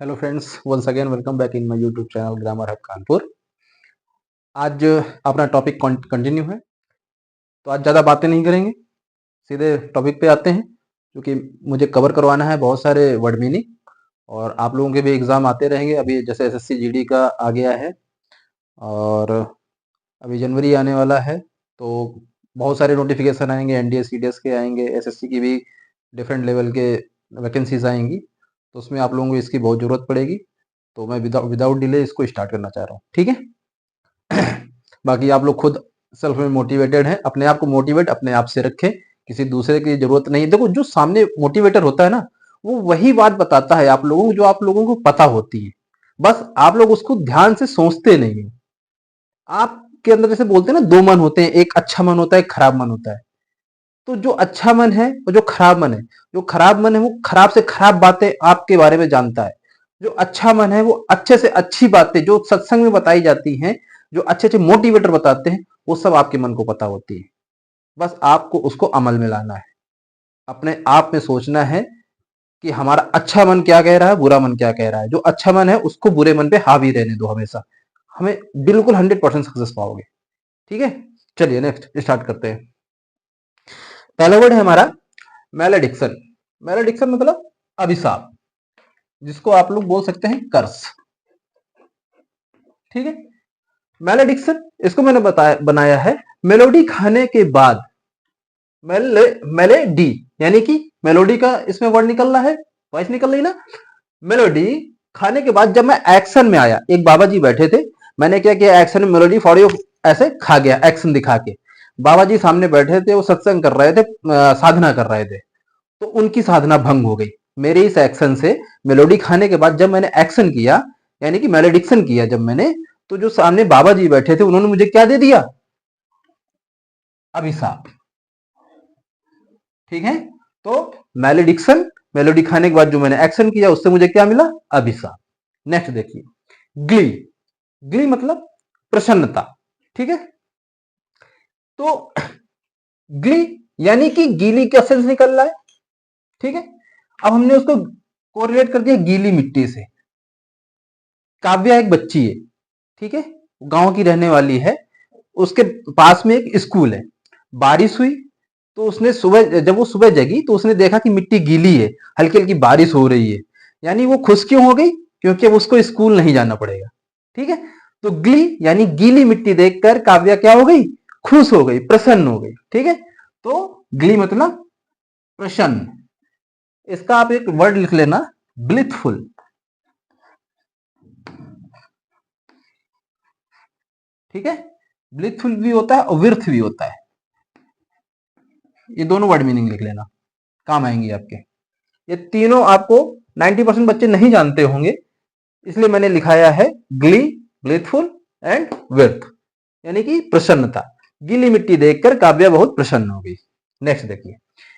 Hello friends, once again welcome back in my YouTube channel grammar hub Kanpur. आज अपना topic continue है। तो आज ज़्यादा बातें नहीं करेंगे, सीधे टॉपिक पे आते हैं, क्योंकि मुझे कवर करवाना है बहुत सारे वर्ड मीनिंग। और आप लोगों के भी एग्ज़ाम आते रहेंगे। अभी जैसे एसएससी जीडी का आ गया है और अभी जनवरी आने वाला है, तो बहुत सारे नोटिफिकेशन आएंगे, एनडीए सीडीएस के आएंगे, एसएससी की भी डिफरेंट लेवल के वैकेंसीज आएंगी। तो उसमें आप लोगों को इसकी बहुत ज़रूरत पड़ेगी। तो मैं विदाउट डिले इसको स्टार्ट करना चाह रहा हूँ, ठीक है। बाकी आप लोग खुद सेल्फ में मोटिवेटेड हैं, अपने आप को मोटिवेट अपने आप से रखें, किसी दूसरे की जरूरत नहीं। देखो, जो सामने मोटिवेटर होता है ना, वो वही बात बताता है आप लोगों को जो आप लोगों को पता होती है। बस आप लोग उसको ध्यान से सोचते नहीं है। आपके अंदर जैसे बोलते हैं ना, दो मन होते हैं, एक अच्छा मन होता है, एक खराब मन होता है। तो जो अच्छा मन है और जो खराब मन है, जो खराब मन है वो खराब से खराब बातें आपके बारे में जानता है। जो अच्छा मन है वो अच्छे से अच्छी बातें जो सत्संग में बताई जाती हैं, जो अच्छे अच्छे मोटिवेटर बताते हैं, वो सब आपके मन को पता होती है। बस आपको उसको अमल में लाना है। अपने आप में सोचना है कि हमारा अच्छा मन क्या कह रहा है, बुरा मन क्या कह रहा है। जो अच्छा मन है उसको बुरे मन पे हावी रहने दो हमेशा। हमें बिल्कुल 100% सक्सेस पाओगे, ठीक है। चलिए नेक्स्ट स्टार्ट करते हैं। पहला वर्ड है हमारा मैलेडिक्शन। मैलेडिक्शन मतलब अभिशाप, जिसको आप लोग बोल सकते हैं कर्स, ठीक है। मैलेडिक्शन इसको मैंने बनाया है मेलोडी खाने के बाद। मेलेडी यानी कि मेलोडी का इसमें वर्ड निकल रहा है, वॉइस निकल रही ना। मेलोडी खाने के बाद जब मैं एक्शन में आया, एक बाबा जी बैठे थे, मैंने क्या किया, एक्शन में मेलोडी फॉर यू ऐसे खा गया, एक्शन दिखा के। बाबा जी सामने बैठे थे, वो सत्संग कर रहे थे, साधना कर रहे थे। तो उनकी साधना भंग हो गई मेरे इस एक्शन से। मेलोडी खाने के बाद जब मैंने एक्शन किया, यानी कि मैलेडिक्शन किया जब मैंने, तो जो सामने बाबा जी बैठे थे उन्होंने मुझे क्या दे दिया, अभिशाप, ठीक है। तो मैलेडिक्शन, मेलोडी खाने के बाद जो मैंने एक्शन किया उससे मुझे क्या मिला, अभिशाप। नेक्स्ट देखिए, ग्ली। ग्ली मतलब प्रसन्नता, ठीक है। तो ग्ली यानी कि गीली का सेंस निकल रहा है, ठीक है। अब हमने उसको कोरिलेट कर दिया गीली मिट्टी से। काव्या एक बच्ची है, ठीक है, गांव की रहने वाली है। उसके पास में एक स्कूल है। बारिश हुई तो उसने सुबह, जब वो सुबह जगी तो उसने देखा कि मिट्टी गीली है, हल्की हल्की बारिश हो रही है। यानी वो खुश क्यों हो गई, क्योंकि अब उसको स्कूल नहीं जाना पड़ेगा, ठीक है। तो ग्ली यानी गीली मिट्टी देखकर काव्या क्या हो गई, खुश हो गई, प्रसन्न हो गई, ठीक है। तो ग्ली मतलब प्रसन्न। इसका आप एक वर्ड लिख लेना, ब्लिथफुल, ठीक है। ब्लिथफुल भी होता है और विर्थ भी होता है। ये दोनों वर्ड मीनिंग लिख लेना, काम आएंगे आपके। ये तीनों आपको 90% बच्चे नहीं जानते होंगे, इसलिए मैंने लिखाया है ग्ली, ब्लिथफुल एंड विर्थ, यानी कि प्रसन्नता। गीली मिट्टी देखकर काव्या बहुत प्रसन्न हो गई। नेक्स्ट देखिए,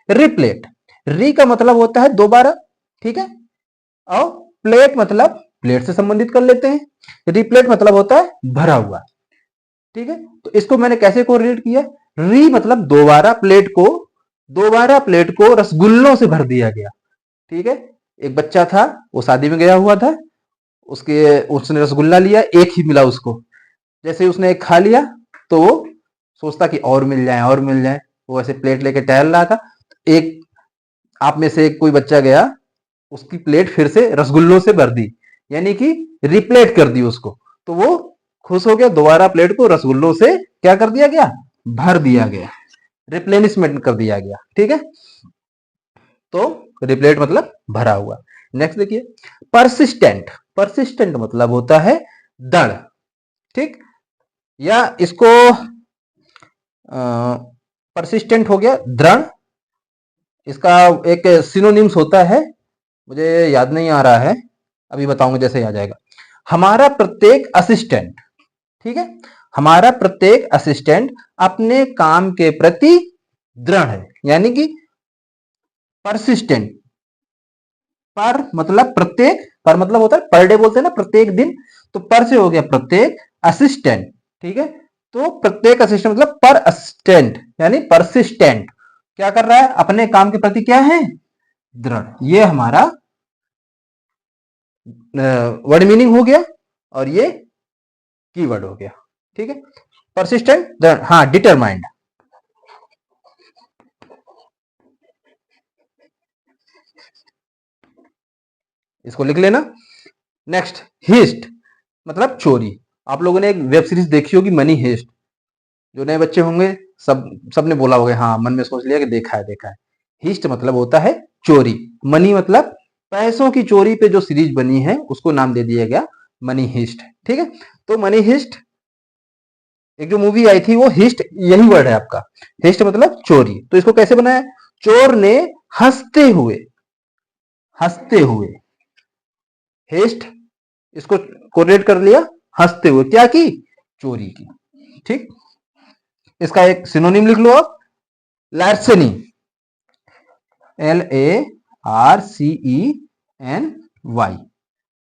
रिप्लेट। री का मतलब होता है दोबारा, ठीक है। और प्लेट मतलब प्लेट से संबंधित कर लेते हैं। रिप्लेट मतलब होता है भरा हुआ, ठीक है। तो इसको मैंने कैसे कोरिलेट किया, री मतलब दोबारा प्लेट को रसगुल्लों से भर दिया गया, ठीक है। एक बच्चा था, वो शादी में गया हुआ था, उसके उसने रसगुल्ला लिया, एक ही मिला उसको। जैसे ही उसने एक खा लिया तो वो सोचता कि और मिल जाए और मिल जाए। वो ऐसे प्लेट लेके टहल रहा था, एक आप में से एक कोई बच्चा गया, उसकी प्लेट फिर से रसगुल्लों से भर दी, यानी कि रिप्लेट कर दी उसको। तो वो खुश हो गया, दोबारा प्लेट को रसगुल्लों से क्या कर दिया गया, भर दिया गया, रिप्लेनिशमेंट कर दिया गया, ठीक है। तो रिप्लेट मतलब भरा हुआ। नेक्स्ट देखिए, परसिस्टेंट। परसिस्टेंट मतलब होता है दृढ़, ठीक। या इसको परसिस्टेंट हो गया दृढ़, इसका एक सिनोनिम्स होता है, मुझे याद नहीं आ रहा है, अभी बताऊंगा जैसे आ जाएगा। हमारा प्रत्येक असिस्टेंट, ठीक है, हमारा प्रत्येक असिस्टेंट अपने काम के प्रति दृढ़ है, यानी कि परसिस्टेंट। पर मतलब प्रत्येक, पर मतलब होता है पर डे बोलते हैं ना, प्रत्येक दिन। तो पर से हो गया प्रत्येक, असिस्टेंट, ठीक है। तो प्रत्येक असिस्टेंट मतलब पर असिस्टेंट, यानी परसिस्टेंट क्या कर रहा है, अपने काम के प्रति क्या है, दृढ़। ये हमारा वर्ड मीनिंग हो गया और ये कीवर्ड हो गया। ठीक है, परसिस्टेंट, हाँ डिटरमाइंड, इसको लिख लेना। नेक्स्ट, हिस्ट मतलब चोरी। आप लोगों ने एक वेब सीरीज देखी होगी मनी हेस्ट, जो नए बच्चे होंगे सबने बोला होगा, हाँ मन में सोच लिया कि देखा है देखा है। हिस्ट मतलब होता है चोरी, मनी मतलब पैसों की चोरी पे जो सीरीज बनी है उसको नाम दे दिया गया मनी हिस्ट। ठीक है, तो मनी हिस्ट एक जो मूवी आई थी वो हिस्ट, यही वर्ड है आपका, हिस्ट मतलब चोरी। तो इसको कैसे बनाया, चोर ने हंसते हुए, हंसते हुए, हेस्ट इसको कोरिलेट कर लिया, हंसते हुए क्या की, चोरी की। ठीक, इसका एक सिनोनिम लिख लो आप, लार्सेनी, LARCENY,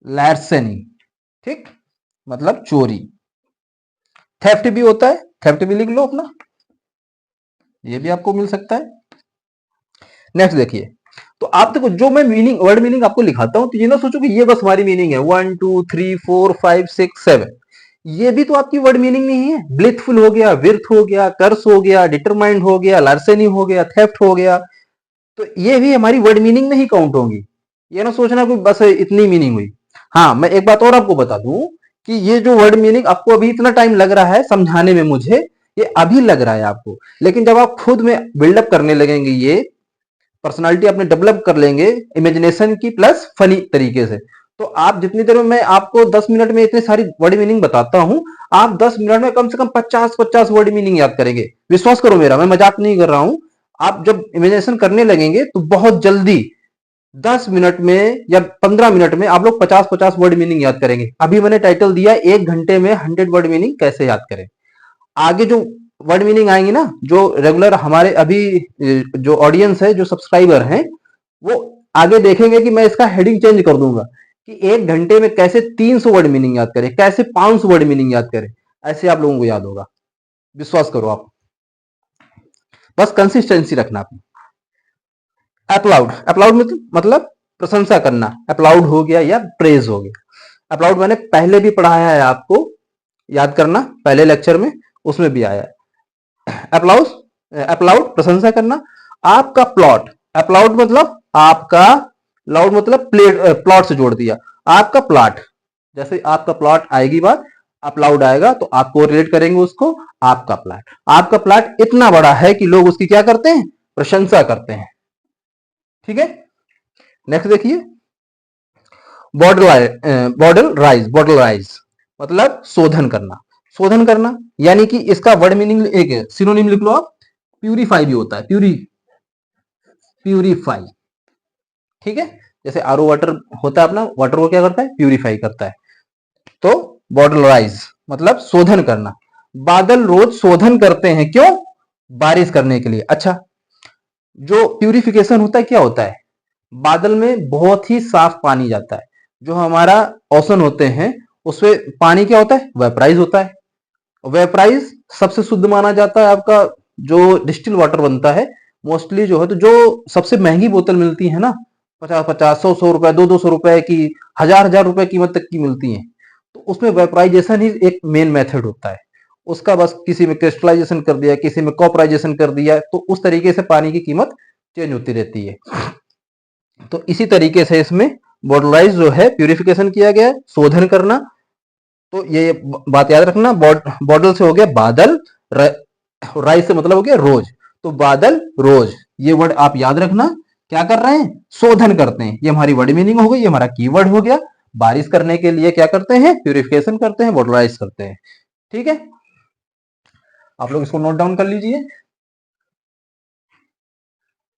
लार्सेनी। ठीक, मतलब चोरी। थेफ्ट भी होता है, थेफ्ट भी लिख लो अपना, ये भी आपको मिल सकता है। नेक्स्ट देखिए, तो आप देखो जो मैं मीनिंग, वर्ड मीनिंग आपको लिखाता हूं तो ये ना सोचो कि ये बस हमारी मीनिंग है 1 2 3 4 5 6 7, ये भी तो आपकी वर्ड मीनिंग नहीं है। ब्लिथफुल हो गया, विर्थ हो गया, कर्स हो गया, डिटरमाइंड हो गया, लार्सेनी हो गया, थेफ्ट हो गया, तो ये भी हमारी वर्ड मीनिंग नहीं काउंट होंगी। ये ना सोचना कि बस इतनी मीनिंग हुई। हाँ, मैं एक बात और आपको बता दूं कि ये जो वर्ड मीनिंग आपको अभी इतना टाइम लग रहा है समझाने में मुझे, ये अभी लग रहा है आपको, लेकिन जब आप खुद में बिल्डअप करने लगेंगे, ये पर्सनालिटी अपने डेवलप कर लेंगे इमेजिनेशन की प्लस फनी तरीके से, तो आप जितनी देर में मैं आपको 10 मिनट में इतनी सारी वर्ड मीनिंग बताता हूं, आप 10 मिनट में कम से कम 50-50 वर्ड मीनिंग याद करेंगे। विश्वास करो मेरा, मैं मजाक नहीं कर रहा हूं। आप जब इमेजिनेशन करने लगेंगे तो बहुत जल्दी 10 मिनट में या 15 मिनट में आप लोग 50-50 वर्ड मीनिंग याद करेंगे। अभी मैंने टाइटल दिया 1 घंटे में 100 वर्ड मीनिंग कैसे याद करें। आगे जो वर्ड मीनिंग आएंगी ना, जो रेगुलर हमारे अभी जो ऑडियंस है, जो सब्सक्राइबर हैं, वो आगे देखेंगे कि मैं इसका हेडिंग चेंज कर दूंगा कि 1 घंटे में कैसे 300 वर्ड मीनिंग याद करें, कैसे 500 वर्ड मीनिंग याद करें, ऐसे आप लोगों को याद होगा। विश्वास करो आप, बस कंसिस्टेंसी रखना अपनी। अपलाउड, अपलाउड मतलब प्रशंसा करना, अपलाउड हो गया या प्रेज हो गया। अपलाउड मैंने पहले भी पढ़ाया है आपको, याद करना, पहले लेक्चर में उसमें भी आया है। अप्लाउड, अप्लाउड प्रशंसा करना। आपका प्लॉट, अप्लाउड मतलब आपका, लाउड मतलब प्लेट, प्लॉट से जोड़ दिया, आपका प्लॉट, जैसे आपका प्लॉट आएगी बात, अपलाउड आएगा तो आपको रिलेट करेंगे उसको, आपका प्लॉट, आपका प्लॉट इतना बड़ा है कि लोग उसकी क्या करते हैं, प्रशंसा करते हैं। ठीक है, नेक्स्ट देखिए, बॉडल राइज, बॉडल राइज मतलब शोधन करना, शोधन करना, यानी कि इसका वर्ड मीनिंग एक सिनोनिम लिख लो आप, प्यूरिफाई भी होता है, प्यूरिफाई। ठीक है, जैसे आरओ वाटर होता है अपना, वाटर को क्या करता है, प्यूरिफाई करता है। तो बॉडल राइज मतलब शोधन करना। बादल रोज शोधन करते हैं, क्यों, बारिश करने के लिए। अच्छा, जो प्यूरिफिकेशन होता है क्या होता है, बादल में बहुत ही साफ पानी जाता है, जो हमारा ओशन होते हैं उसमें पानी क्या होता है, वेपराइज होता है। वेपराइज सबसे शुद्ध माना जाता है आपका, जो डिस्टिल वाटर बनता है मोस्टली जो है, तो जो सबसे महंगी बोतल मिलती है ना, 50-50 100-100 रुपए, 200 रुपए की, 1000-1000 रुपए कीमत तक की मिलती है, तो उसमें वेपराइजेशन ही एक मेन मेथड होता है उसका। बस किसी में क्रिस्टलाइजेशन कर दिया, किसी में कॉपराइजेशन कर दिया, तो उस तरीके से पानी की कीमत चेंज होती रहती है। तो इसी तरीके से इसमें बॉडलाइज जो है प्यूरिफिकेशन किया गया है, शोधन करना। तो ये बात याद रखना, बॉडल से हो गया बादल, राइज से मतलब हो गया रोज, तो बादल रोज, ये वर्ड आप याद रखना। क्या कर रहे हैं, शोधन करते हैं, ये हमारी वर्ड मीनिंग हो गई, ये हमारा कीवर्ड हो गया। बारिश करने के लिए क्या करते हैं, प्यूरिफिकेशन करते हैं, बॉडलाइज करते हैं। ठीक है, आप लोग इसको नोट डाउन कर लीजिए,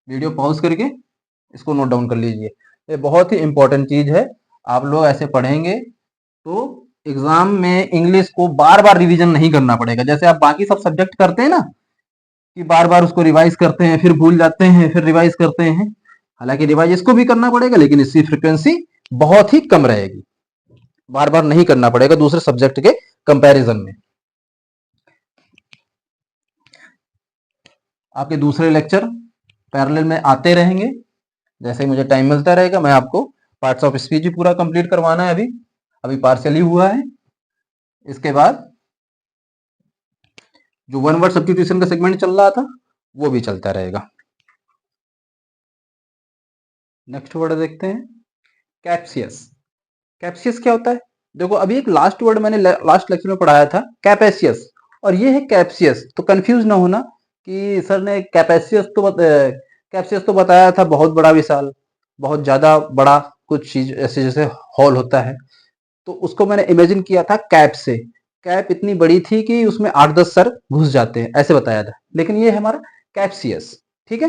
वीडियो पॉज करके इसको नोट डाउन कर लीजिए, ये बहुत ही इंपॉर्टेंट चीज है। आप लोग ऐसे पढ़ेंगे तो एग्जाम में इंग्लिश को बार बार रिवीजन नहीं करना पड़ेगा, जैसे आप बाकी सब सब्जेक्ट करते हैं ना कि बार बार उसको रिवाइज करते हैं, फिर भूल जाते हैं, फिर रिवाइज करते हैं। हालांकि रिवाइज इसको भी करना पड़ेगा, लेकिन इसकी फ्रिक्वेंसी बहुत ही कम रहेगी, बार बार नहीं करना पड़ेगा दूसरे सब्जेक्ट के कंपैरिजन में। आपके दूसरे लेक्चर पैरेलल में आते रहेंगे, जैसे ही मुझे टाइम मिलता रहेगा मैं आपको पार्ट्स ऑफ स्पीच भी पूरा कंप्लीट करवाना है, अभी अभी पार्शियली हुआ है। इसके बाद जो वन वर्ड सब्स्टिट्यूशन का सेगमेंट चल रहा था वो भी चलता रहेगा। नेक्स्ट वर्ड देखते हैं, कैप्सियस। कैप्सियस क्या होता है? देखो अभी एक लास्ट वर्ड मैंने लास्ट लेक्चर में पढ़ाया था, कैपेसियस, और ये है कैप्सियस। तो कंफ्यूज ना होना कि सर ने कैप्सियस तो बताया था बहुत बड़ा विशाल, बहुत ज्यादा बड़ा कुछ चीज, ऐसे जैसे हॉल होता है, तो उसको मैंने इमेजिन किया था कैप से। कैप इतनी बड़ी थी कि उसमें 8-10 सर घुस जाते हैं, ऐसे बताया था। लेकिन ये है हमारा कैप्सियस। ठीक है,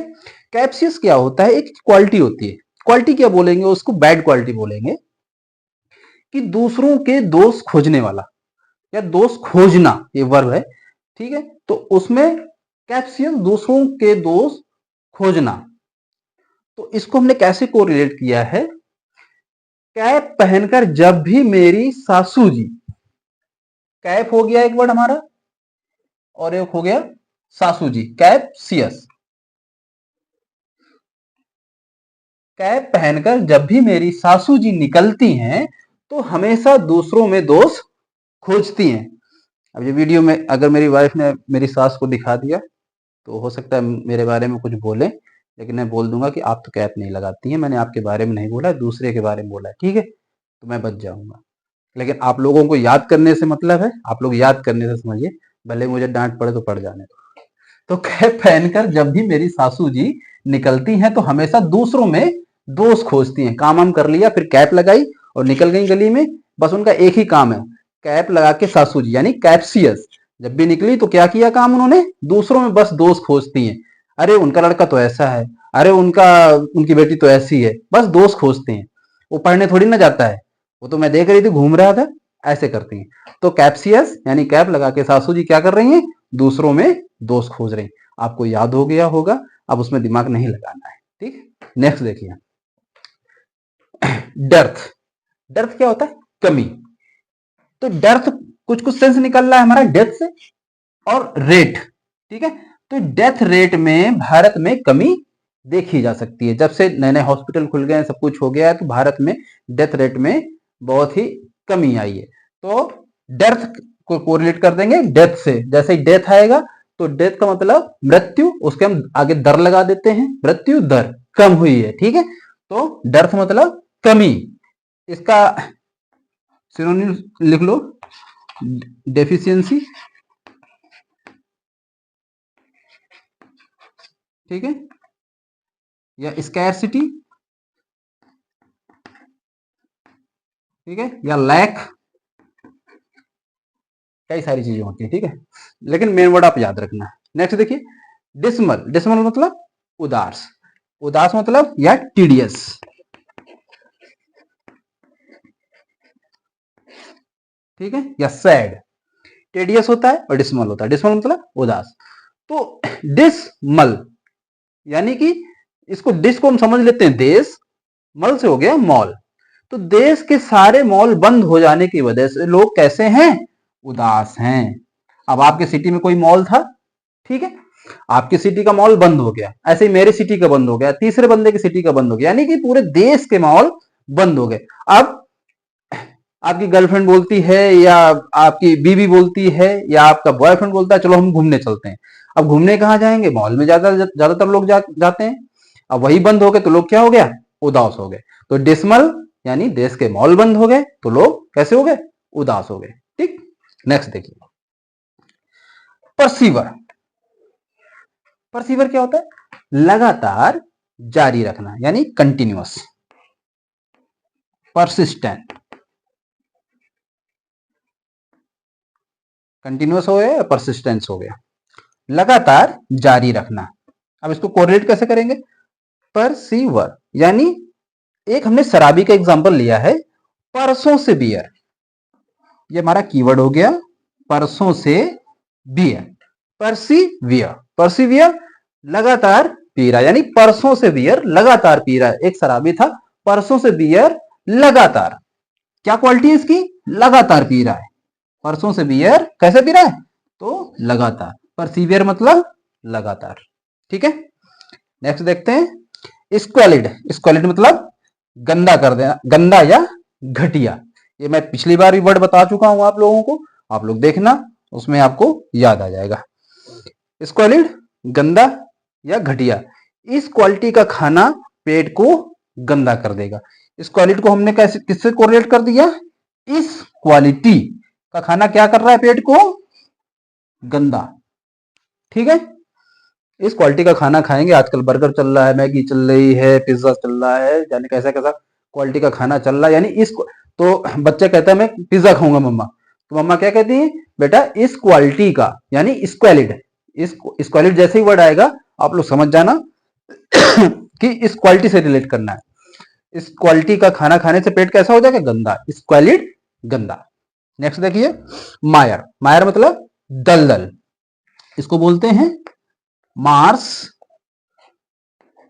कैप्सियस क्या होता है? एक क्वालिटी होती है। क्वालिटी क्या बोलेंगे उसको? बैड क्वालिटी बोलेंगे, कि दूसरों के दोष खोजने वाला, या दोष खोजना, ये वर्ब है। ठीक है, तो उसमें कैप्सियस दूसरों के दोष खोजना। तो इसको हमने कैसे कोरिलेट किया है? कैप पहनकर जब भी मेरी सासू जी, कैप हो गया एक वर्ड हमारा, और एक हो गया सासू जी, कैप्सियस। कैप पहनकर जब भी मेरी सासू जी निकलती हैं तो हमेशा दूसरों में दोष खोजती हैं। अब ये वीडियो में अगर मेरी वाइफ ने मेरी सास को दिखा दिया तो हो सकता है मेरे बारे में कुछ बोले, लेकिन मैं बोल दूंगा कि आप तो कैप नहीं लगाती हैं, मैंने आपके बारे में नहीं बोला, दूसरे के बारे में बोला है। ठीक है, तो मैं बच जाऊंगा। लेकिन आप लोगों को याद करने से मतलब है, आप लोग याद करने से समझिए, भले मुझे डांट पड़े तो पड़ जाने दो। तो कैप पहनकर जब भी मेरी सासू जी निकलती हैं तो हमेशा दूसरों में दोष खोजती हैं। काम वाम कर लिया, फिर कैप लगाई और निकल गई गली में, बस उनका एक ही काम है, कैप लगा के सासू जी यानी कैप्सियस जब भी निकली तो क्या किया काम उन्होंने? दूसरों में बस दोष खोजती हैं। अरे उनका लड़का तो ऐसा है, अरे उनकी बेटी तो ऐसी है, बस दोष खोजते हैं। वो पढ़ने थोड़ी ना जाता है, वो तो मैं देख रही थी घूम रहा था, ऐसे करती हैं। तो कैप्सियस यानी कैप लगा के सासू जी क्या कर रही हैं? दूसरों में दोष खोज रही हैं। आपको याद हो गया होगा, अब उसमें दिमाग नहीं लगाना है। ठीक, नेक्स्ट देखिए, डर्थ। डर्थ क्या होता है? कमी। तो डर्थ कुछ कुछ सेंस निकल रहा है हमारा डेथ से, और रेट। ठीक है, तो डेथ रेट में भारत में कमी देखी जा सकती है। जब से नए नए हॉस्पिटल खुल गए हैं, सब कुछ हो गया है, तो भारत में डेथ रेट में बहुत ही कमी आई है। तो डेथ को कोरिलेट कर देंगे डेथ से। जैसे ही डेथ आएगा तो डेथ का मतलब मृत्यु, उसके हम आगे दर लगा देते हैं, मृत्यु दर कम हुई है। ठीक है, तो डेथ मतलब कमी। इसका सिनोनिम लिख लो, डेफिशिएंसी। ठीक है, या स्कैरसिटी। ठीक है, या लैक, कई सारी चीजें होती है। ठीक है, लेकिन मेन वर्ड आप याद रखना। नेक्स्ट देखिए, डिसमल। डिसमल मतलब उदास। उदास मतलब या टीडियस। ठीक है, या सैड। टेडियस होता है और डिसमल होता है। डिसमल मतलब उदास। तो डिसमल यानी कि इसको डिस को हम समझ लेते हैं देश, मल से हो गया मॉल। तो देश के सारे मॉल बंद हो जाने की वजह से लोग कैसे हैं? उदास हैं। अब आपके सिटी में कोई मॉल था, ठीक है, आपकी सिटी का मॉल बंद हो गया, ऐसे ही मेरी सिटी का बंद हो गया, तीसरे बंदे की सिटी का बंद हो गया, यानी कि पूरे देश के मॉल बंद हो गए। अब आपकी गर्लफ्रेंड बोलती है, या आपकी बीवी बोलती है, या आपका बॉयफ्रेंड बोलता है चलो हम घूमने चलते हैं। अब घूमने कहाँ जाएंगे? मॉल में ज्यादातर लोग जाते हैं। अब वही बंद हो गए तो लोग क्या हो गया? उदास हो गए। तो डिसमल यानी देश के मॉल बंद हो गए तो लोग कैसे हो गए? उदास हो गए। ठीक, नेक्स्ट देखिए, परसीवर। परसीवर क्या होता है? लगातार जारी रखना, यानी कंटिन्यूअस। परसिस्टेंट, कंटिन्यूअस हो गया, परसिस्टेंस हो गया, लगातार जारी रखना। अब इसको कोरिलेट कैसे करेंगे? परसीवर यानी एक हमने शराबी का एग्जांपल लिया है, परसों से बियर, ये हमारा कीवर्ड हो गया, परसों से बियर। परसीवियर, परसीवियर लगातार पी रहा, यानी परसों से बियर लगातार पी रहा है। एक शराबी था, परसों से बियर लगातार, क्या क्वालिटी है इसकी? लगातार पी रहा है। परसों से बियर कैसे पी रहा है? तो लगातार। परसीवियर मतलब लगातार। ठीक है, नेक्स्ट देखते हैं, स्क्वालिड। स्क्वालिड मतलब गंदा कर देना, गंदा या घटिया। ये मैं पिछली बार भी वर्ड बता चुका हूं आप लोगों को, आप लोग देखना उसमें आपको याद आ जाएगा। स्क्वालिड गंदा या घटिया, इस क्वालिटी का खाना पेट को गंदा कर देगा। स्क्वालिड को हमने कैसे किससे कोरिलेट कर दिया, इस क्वालिटी का खाना क्या कर रहा है पेट को गंदा, ठीक है। इस क्वालिटी का खाना खाएंगे, आजकल बर्गर चल रहा है, मैगी चल रही है, पिज्जा चल रहा है, यानी कैसा कैसा क्वालिटी का खाना चल रहा है, यानी इस तो बच्चा कहता है मैं पिज्जा खाऊंगा मम्मा, तो मम्मा क्या कहती है बेटा इस क्वालिटी का, यानी स्क्वालिड, इस स्क्वालिड जैसे ही वर्ड आएगा आप लोग समझ जाना कि इस क्वालिटी से रिलेट करना है। इस क्वालिटी का खाना खाने से पेट कैसा हो जाएगा गंदा, स्क्वालिड गंदा। नेक्स्ट देखिए मायर, मायर मतलब दलदल, इसको बोलते हैं मार्स,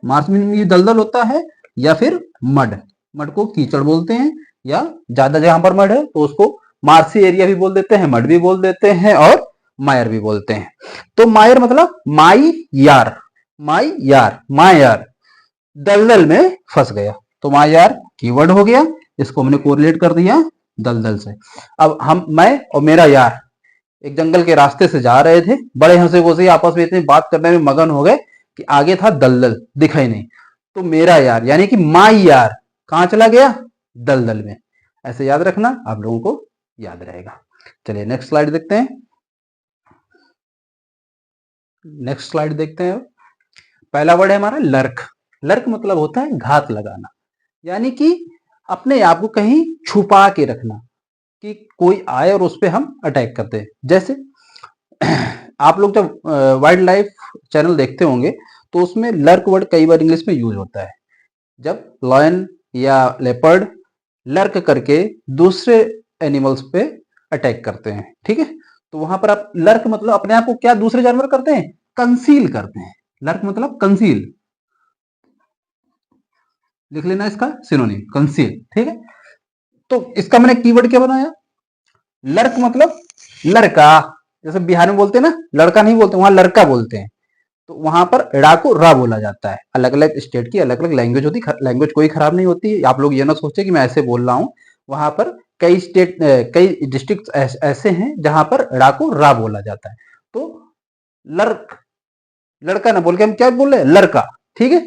मार्स मीन ये दलदल होता है, या फिर मड, मड को कीचड़ बोलते हैं, या ज्यादा जहां पर मड है तो उसको मार्सी एरिया भी बोल देते हैं, मड भी बोल देते हैं, और मायर भी बोलते हैं। तो मायर मतलब माई यार, माई यार, माई यार दलदल में फंस गया, तो माई यार कीवर्ड हो गया, इसको हमने कोरिलेट कर दिया दलदल से। अब हम, मैं और मेरा यार एक जंगल के रास्ते से जा रहे थे, बड़े हंसे खुशी आपस में इतनी बात करने में मगन हो गए कि आगे था दलदल, दिखा ही नहीं, तो मेरा यार यानी कि माई यार कहां चला गया दलदल में। ऐसे याद रखना, आप लोगों को याद रहेगा। चलिए नेक्स्ट स्लाइड देखते हैं, नेक्स्ट स्लाइड देखते हैं। पहला वर्ड है हमारा लर्क, लर्क मतलब होता है घात लगाना, यानी कि अपने आप को कहीं छुपा के रखना, कि कोई आए और उस पर हम अटैक करते हैं। जैसे आप लोग जब वाइल्ड लाइफ चैनल देखते होंगे तो उसमें लर्क वर्ड कई बार इंग्लिश में यूज होता है, जब लॉयन या लेपर्ड लर्क करके दूसरे एनिमल्स पे अटैक करते हैं, ठीक है। तो वहां पर आप लर्क मतलब अपने आप को क्या दूसरे जानवर करते हैं, कंसील करते हैं, लर्क मतलब कंसील, लिख लेना इसका सिनोनिम कंसील, ठीक है। तो इसका मैंने कीवर्ड क्या बनाया, लर्क मतलब लड़का, जैसे बिहार में बोलते हैं ना लड़का नहीं बोलते, वहां लड़का बोलते हैं, तो वहां पर रा को रा बोला जाता है। अलग अलग स्टेट की अलग अलग लैंग्वेज होती है, लैंग्वेज कोई खराब नहीं होती, आप लोग ये ना सोचे कि मैं ऐसे बोल रहा हूं, वहां पर कई स्टेट कई डिस्ट्रिक्ट ऐसे हैं जहां पर रा को रा बोला जाता है। तो लड़क, लड़का ना बोल के हम क्या बोल रहे हैं लड़का, ठीक है।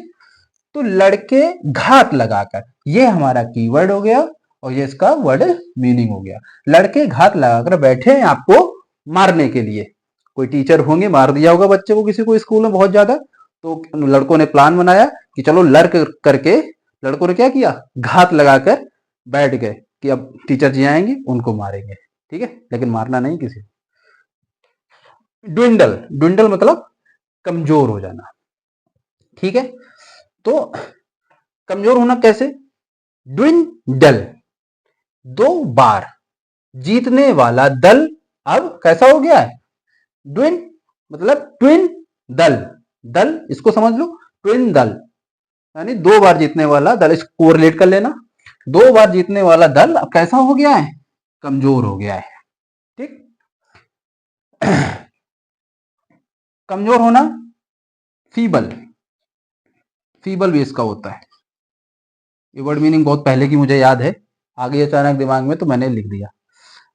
तो लड़के घात लगाकर, ये हमारा कीवर्ड हो गया और ये इसका वर्ड मीनिंग हो गया। लड़के घात लगाकर बैठे हैं आपको मारने के लिए, कोई टीचर होंगे मार दिया होगा बच्चे को किसी को स्कूल में बहुत ज्यादा, तो लड़कों ने प्लान बनाया कि चलो लड़क करके, लड़कों ने क्या किया घात लगाकर बैठ गए कि अब टीचर जी आएंगे उनको मारेंगे, ठीक है, लेकिन मारना नहीं किसी। ड्विंडल, ड्विंडल मतलब कमजोर हो जाना, ठीक है। तो कमजोर होना कैसे, ड्विंडल दो बार जीतने वाला दल अब कैसा हो गया है, ट्विन मतलब ट्विन दल, दल इसको समझ लो ट्विन दल, यानी दो बार जीतने वाला दल, इसको कोरिलेट कर लेना, दो बार जीतने वाला दल अब कैसा हो गया है, कमजोर हो गया है, ठीक। कमजोर होना फीबल, फीबल भी इसका होता है, ये वर्ड मीनिंग बहुत पहले की मुझे याद है, आगे अचानक दिमाग में तो मैंने लिख दिया।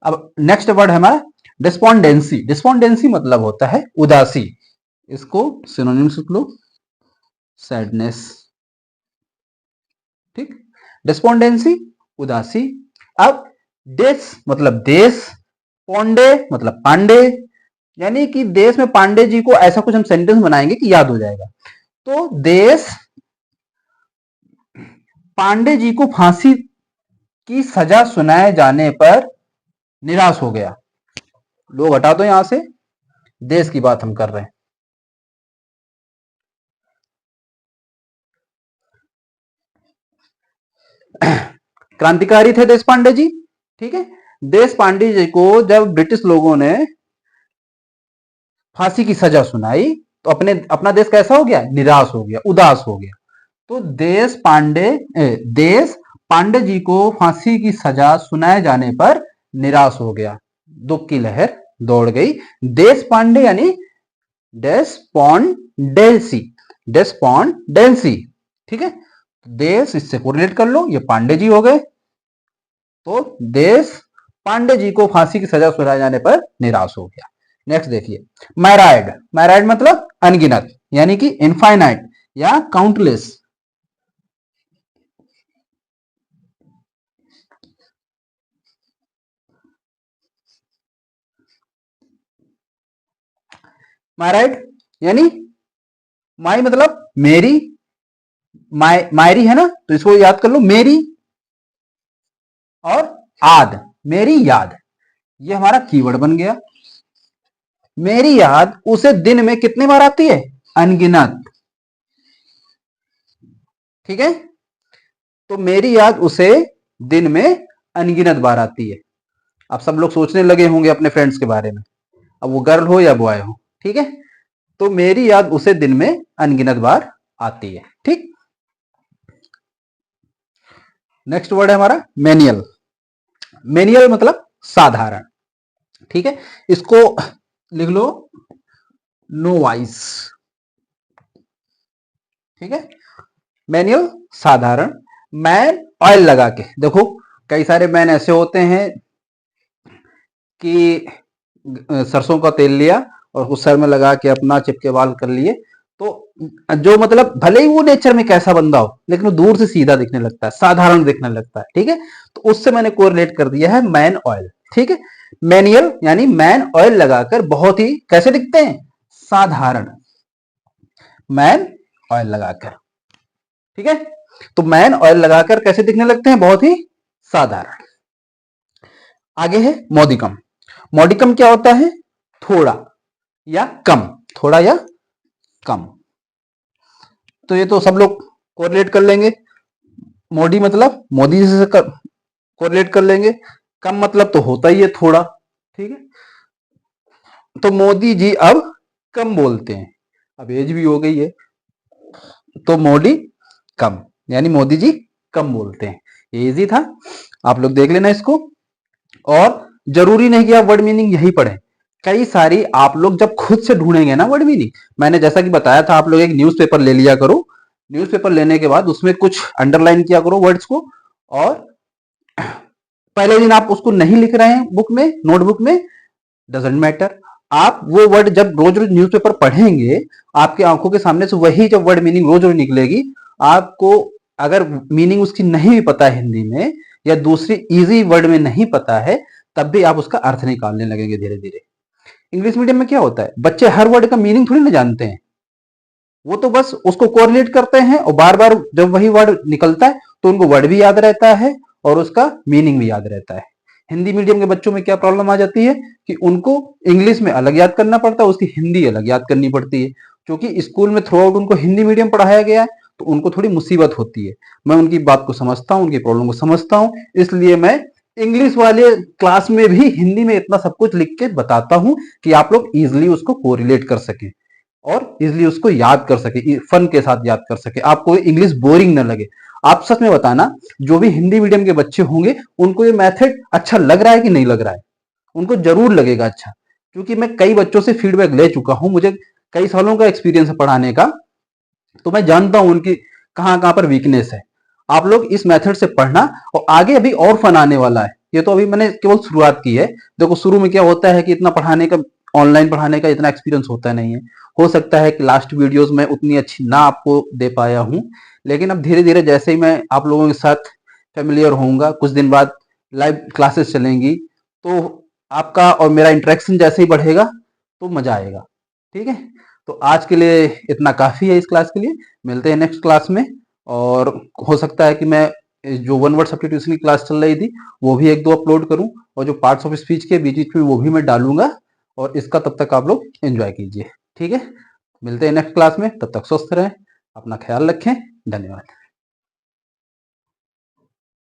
अब नेक्स्ट वर्ड है हमारा डिस्पोंडेंसी, डिस्पोंडेंसी मतलब होता है उदासी, इसको सिनोनिम से लो सैडनेस, ठीक। डिस्पोंडेंसी उदासी। अब देश मतलब देश, पोंडे मतलब पांडे, यानी कि देश में पांडे जी को, ऐसा कुछ हम सेंटेंस बनाएंगे कि याद हो जाएगा। तो देश पांडे जी को फांसी की सजा सुनाए जाने पर निराश हो गया, लोग हटा दो यहां से, देश की बात हम कर रहे हैं। क्रांतिकारी थे देश पांडे जी, ठीक है। देश पांडे जी को जब ब्रिटिश लोगों ने फांसी की सजा सुनाई तो अपना देश कैसा हो गया, निराश हो गया, उदास हो गया। तो देश पांडे जी को फांसी की सजा सुनाए जाने पर निराश हो गया, दुख की लहर दौड़ गई। देश पांडे यानी डेस्पोंडेंसी, डेस्पोंडेंसी, ठीक है। देश इससे कोरिलेट कर लो, ये पांडे जी हो गए। तो देश पांडे जी को फांसी की सजा सुनाए जाने पर निराश हो गया। नेक्स्ट देखिए, मैराइड। मैराइड मतलब अनगिनत, यानी कि इनफाइनाइट या काउंटलेस। मैराइड यानी माई मतलब मेरी, मायरी है ना, तो इसको याद कर लो मेरी, और आद मेरी याद, ये हमारा कीवर्ड बन गया। मेरी याद उसे दिन में कितनी बार आती है? अनगिनत। ठीक है, तो मेरी याद उसे दिन में अनगिनत बार आती है। अब सब लोग सोचने लगे होंगे अपने फ्रेंड्स के बारे में, अब वो गर्ल हो या बॉय हो। ठीक है, तो मेरी याद उसे दिन में अनगिनत बार आती है। ठीक, नेक्स्ट वर्ड है हमारा मैनुअल। मैनुअल मतलब साधारण। ठीक है, इसको लिख लो नो वाइस। ठीक है, मैनुअल साधारण। मैन ऑयल लगा के, देखो कई सारे मैन ऐसे होते हैं कि सरसों का तेल लिया और उस सर में लगा के अपना चिपके बाल कर लिए, तो जो मतलब भले ही वो नेचर में कैसा बंदा हो, लेकिन वो दूर से सीधा दिखने लगता है, साधारण दिखने लगता है। ठीक है, तो उससे मैंने कोरिलेट कर दिया है मैन ऑयल। ठीक है, मैनुअल यानी मैन ऑयल लगाकर बहुत ही कैसे दिखते हैं? साधारण, मैन ऑयल लगाकर। ठीक है, तो मैन ऑयल लगाकर कैसे दिखने लगते हैं? बहुत ही साधारण। आगे है मॉडिकम। मॉडिकम क्या होता है? थोड़ा या कम, थोड़ा या कम। तो ये तो सब लोग कोरिलेट कर लेंगे। मोदी मतलब मोदी से कोरिलेट कर लेंगे। कम मतलब तो होता ही है थोड़ा। ठीक है, तो मोदी जी अब कम बोलते हैं, अब एज भी हो गई है, तो मोदी कम यानी मोदी जी कम बोलते हैं। ये इजी था, आप लोग देख लेना इसको। और जरूरी नहीं कि आप वर्ड मीनिंग यही पढ़ें, कई सारी आप लोग जब खुद से ढूंढेंगे ना वर्ड मीनिंग, मैंने जैसा कि बताया था, आप लोग एक न्यूज़पेपर ले लिया करो। न्यूज़पेपर लेने के बाद उसमें कुछ अंडरलाइन किया करो वर्ड्स को, और पहले दिन आप उसको नहीं लिख रहे हैं बुक में, नोटबुक में, डजेंट मैटर, आप वो वर्ड जब रोज रोज न्यूज़पेपर पढ़ेंगे, आपकी आंखों के सामने से वही जब वर्ड मीनिंग रोज रोज निकलेगी, आपको अगर मीनिंग उसकी नहीं भी पता है हिंदी में, या दूसरी इजी वर्ड में नहीं पता है, तब भी आप उसका अर्थ निकालने लगेंगे धीरे धीरे। इंग्लिश मीडियम में क्या होता है, बच्चे हर वर्ड का मीनिंग थोड़ी ना जानते हैं, वो तो बस उसको कोरिलेट करते हैं, और बार बार जब वही वर्ड निकलता है तो उनको वर्ड भी याद रहता है और उसका मीनिंग भी याद रहता है। हिंदी मीडियम के बच्चों में क्या प्रॉब्लम आ जाती है कि उनको इंग्लिश में अलग याद करना पड़ता है, उसकी हिंदी अलग याद करनी पड़ती है। क्योंकि स्कूल में थ्रू आउट उनको हिंदी मीडियम पढ़ाया गया है, तो उनको थोड़ी मुसीबत होती है। मैं उनकी बात को समझता हूँ, उनकी प्रॉब्लम को समझता हूँ, इसलिए मैं इंग्लिश वाले क्लास में भी हिंदी में इतना सब कुछ लिख के बताता हूँ कि आप लोग इजिली उसको कोरिलेट कर सकें और इजिली उसको याद कर सके, फन के साथ याद कर सके, आपको इंग्लिश बोरिंग न लगे। आप सच में बताना, जो भी हिंदी मीडियम के बच्चे होंगे, उनको ये मेथड अच्छा लग रहा है कि नहीं लग रहा है? उनको जरूर लगेगा अच्छा, क्योंकि मैं कई बच्चों से फीडबैक ले चुका हूं, मुझे कई सालों का एक्सपीरियंस है पढ़ाने का, तो मैं जानता हूं उनकी कहां कहां पर वीकनेस है। आप लोग इस मेथड से पढ़ना, और आगे अभी और फन आने वाला है। ये तो अभी मैंने केवल शुरुआत की है। देखो शुरू में क्या होता है कि इतना पढ़ाने का, ऑनलाइन पढ़ाने का इतना एक्सपीरियंस होता नहीं है। हो सकता है कि लास्ट वीडियोस में उतनी अच्छी ना आपको दे पाया हूं, लेकिन अब धीरे धीरे जैसे ही मैं आप लोगों के साथ फेमिलियर होऊंगा, कुछ दिन बाद लाइव क्लासेस चलेंगी, तो आपका और मेरा इंटरेक्शन जैसे ही बढ़ेगा तो मजा आएगा। ठीक है, तो आज के लिए इतना काफी है इस क्लास के लिए। मिलते हैं नेक्स्ट क्लास में, और हो सकता है कि मैं जो वन वर्ड सब्स्टिट्यूशन की क्लास चल रही थी वो भी एक दो अपलोड करूं, और जो पार्ट्स ऑफ स्पीच के बीच बीच में वो भी मैं डालूंगा, और इसका तब तक आप लोग एंजॉय कीजिए। ठीक है, मिलते हैं नेक्स्ट क्लास में, तब तक स्वस्थ रहें, अपना ख्याल रखें, धन्यवाद।